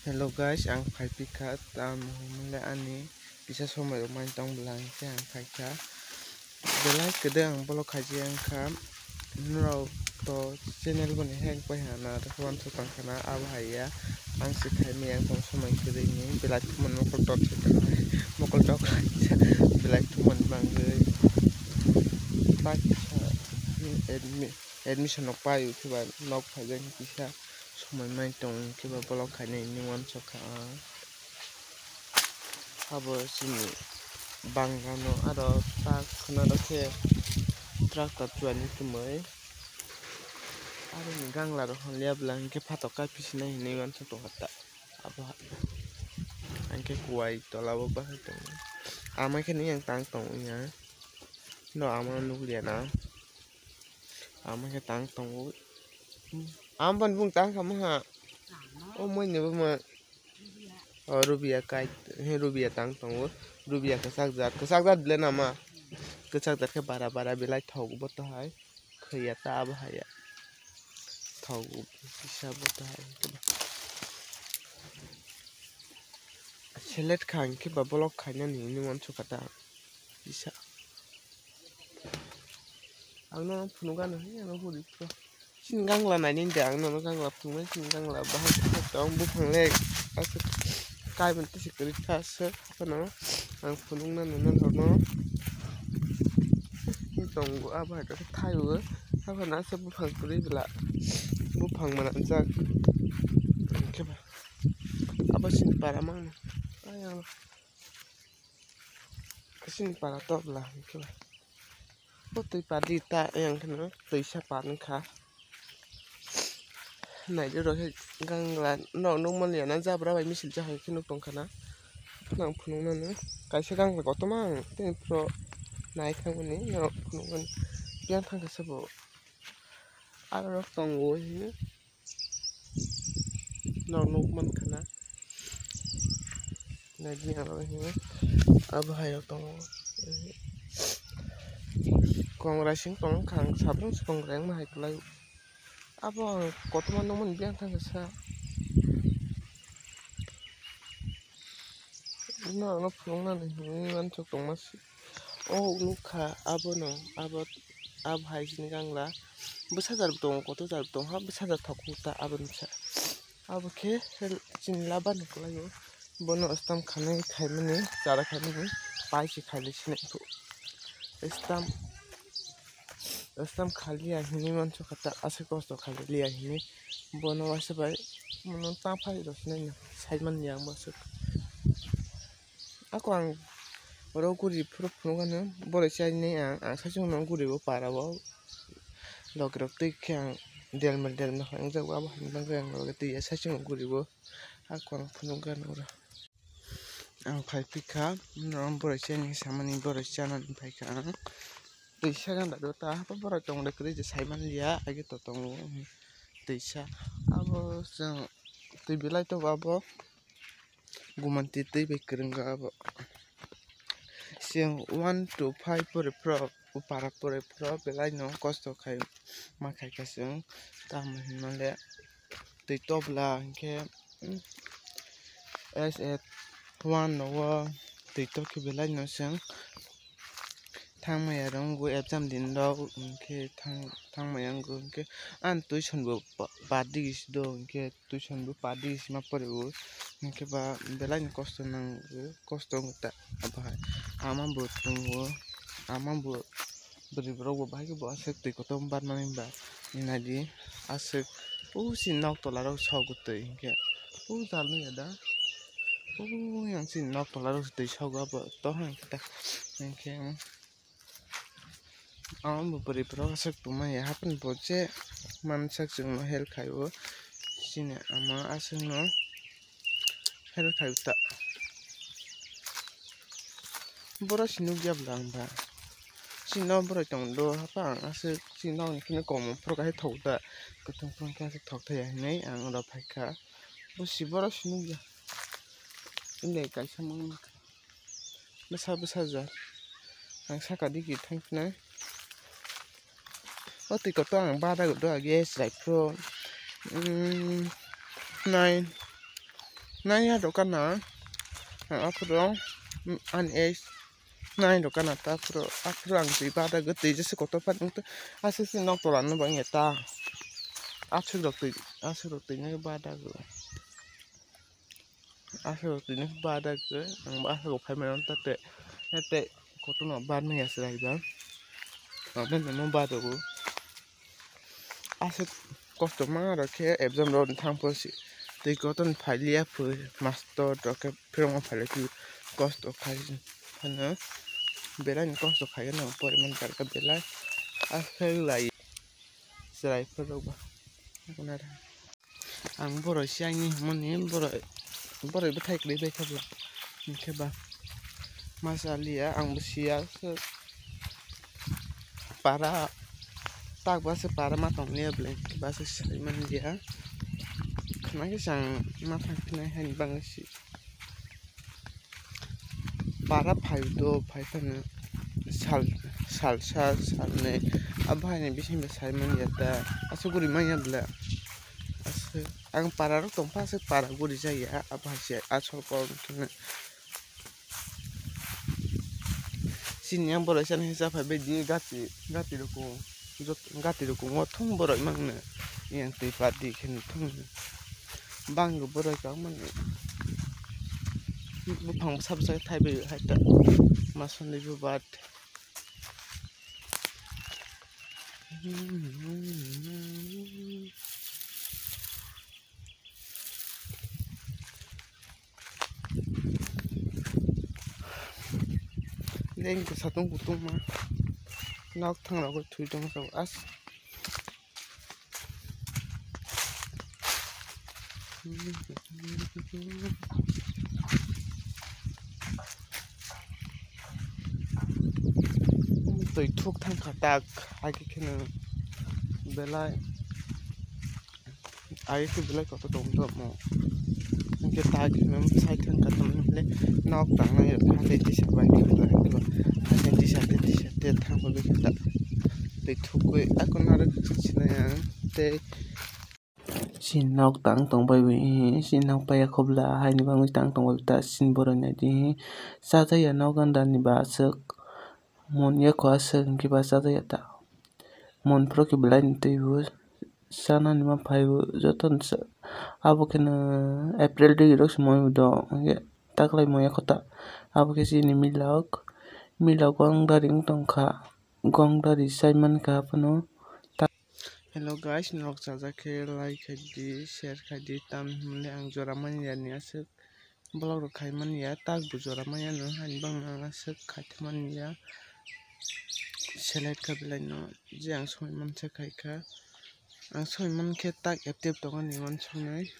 Hello guys, ang Pika mula ani bisa somai main tong belang ke ang Pika. Belai kede ang bolok kaji ang kam nurau to channel bani hang pai hana kawan tukang kana abhaya ang sikai mi ang tong somai kede ni belai tuman mokol tok belai tuman bangge tak admission nok payu kiba nok phajang kisa somai main tong kiba bolok kane ni wan soka abo sini bangano aro tak khana ke tractor chuani tumai aro ni gangla ro hlia blang ke phatok ka pisina ni wan to hata abo angke kuai to labo ba to amai ke ni yang tang tong nya no amai nuklia na amai ke tang tong am ban bung tang kam ha o moi ne ba rubia kai rubia tang tong rubia kesak zat blen ama kesak zat ke bara belai thau bo to hai khaya ta ba haya thau bisa bo to hai select khang ke ba block khanya ni mon chukata bisa angno phunuga no he no huri pro singang la nai nin dang no gang la phung singang la ba ha tong bu phang le kai ban ti sikri ta se no ang phunung na no no ni tong bu aba ka thai u ha phana se bu phang kri bla bu phang man ja ke ba aba sin para mang ayang sin para to bla ke ba tui padi ta yang kena tui sapan kah nai jero gang lan no man ya na ja bra bai misil ja hai kinu tong kana nang phunung na no kaisa gang ko to mang tin pro nai khang ni no phunung gan pian thang ka sabo aro tong go hi no man kana nai ji aro hi ab hai tong kong racing tong khang sabrang kong reng ma hai klai abo kotoman nomon biang thang sa no phung na ni wan chok tong mas o lukha abo no abo ab hai sin gangla busajar tong koto jar tong ha busajar thakku ta abo sa abo ke chin laban klayo bono astam khanai khaimani chara khaimani pai si khali sine ko astam khali ahini man chokata ase kosto khali li ahini bono wasa bai mono ta phai ro sine saidman yang masuk ako ang oro guri pro phunugano bore chai ne ang sajung no guri bo para bo logrok tui kyang delma hang ja wa bang gang lo ti sajung guri bo ako ang phunugano ro ang phai pika no bore chai ni samani bore chana ni phai ka tui sagan da ta pa bore tong de kri je saiman liya age to tong tui sa abo jang tui bilai to abo gumanti tui be kreng abo siang 1 to 5 pore pro upara pore pro belai no kosto khai ma khai ka sing tam nale tui tobla ke s8 1 no tui to ke belai no sing thangmaya rong go exam din ro ke thangmaya go ke an tuition bo padi do ke tuition bo padi ma pore o ke ba belai no kosto nang kosto ngta aba ama bo tungo ama bo beri bro bo bagi bo asek tui kotom bar mani ba inadi asek sin nok tola ro saw gutei ke jalmi ada yang sin nok tola ro tui saw ga bo to hang kita ke ama bo beri bro asek tuma ya happen bo je man sak jung no hel khayo sine ama asek no hel khayo ta bora sinuk ya blang ba sino bro tong do hapa ase sino ni kine kom pro ka thau ta kutong prong ka se thok thai nei ang ro phai kha bo si bora sinuk ya inde ka samang besa ja ang saka di ki thang na o ti ko to ang ba da do age like pro 9 naya dokana apro an es nai dokana ta apro ang ti bada gati jese koto pan ung asisi nok tolan no bang eta asuk rok ni bada go asuk ni bada go ang asuk ko phai man ta te koto no bad me yasrai ba ben no bada go asuk kosto ma rakhe exam ro thang posi te koton phailia phu master roke phirong phale ki kosto phai hana belan kosto khai na pore man kar ka bela asuk lai serai phero ba kuna ang boro siang moni boro betai kli be khabla ke ba masalia ang busia para tak ba se para ma tong ne ble ba se sai man dia khna ke sang ma thang khna han bang si para phai do phai pan sal ne abhai ne bising be sai man ya ta asuguri ma ya ble ang para ro tong pa se para guri jaya abhasi asol por khna sinyang boro san hisa phai be di gati ro ko gati ro ko ngothong boro mang ne yang ti pa di khen thong bang go boro ka man bu phang sab sai thai be ha ta ma son le bu bat nên cái sao tung kutung mà nó thằng nào có thui trong sao as tùy thuốc thằng khát tạc ai cái kia nữa về lại ai cái về lại có tụng được mà cái tai cái nó sai thằng cả tụng lên nó tặng này được hai tí sạc vài cái rồi hai tí sạc thằng vào cái đặt tùy thuốc cái ai còn nào được xin này thế sin nok tang tong bai wi sin nok pai khobla hai ni bang tang tong bai ta sin boron na di sa ja ya nok gan dan ni ba sek mon ye kwa sek ki ba sa ja ya ta mon pro ki blind te wu sana ni ma pai wu joton abo ken april de ro mo do ye taklai mo ya khota abo ke si ni milak gong daring tong kha gong dari simon ka pano. Hello guys, nok jaja ke like khadi share khadi tam mle ang jora man ya ni asuk blog ro khai man ya tak bu jora man ya no han bang ang asuk khat man ya select ka bilai no je ang soi man se khai ka ang soi man ke tak active to ni man sonai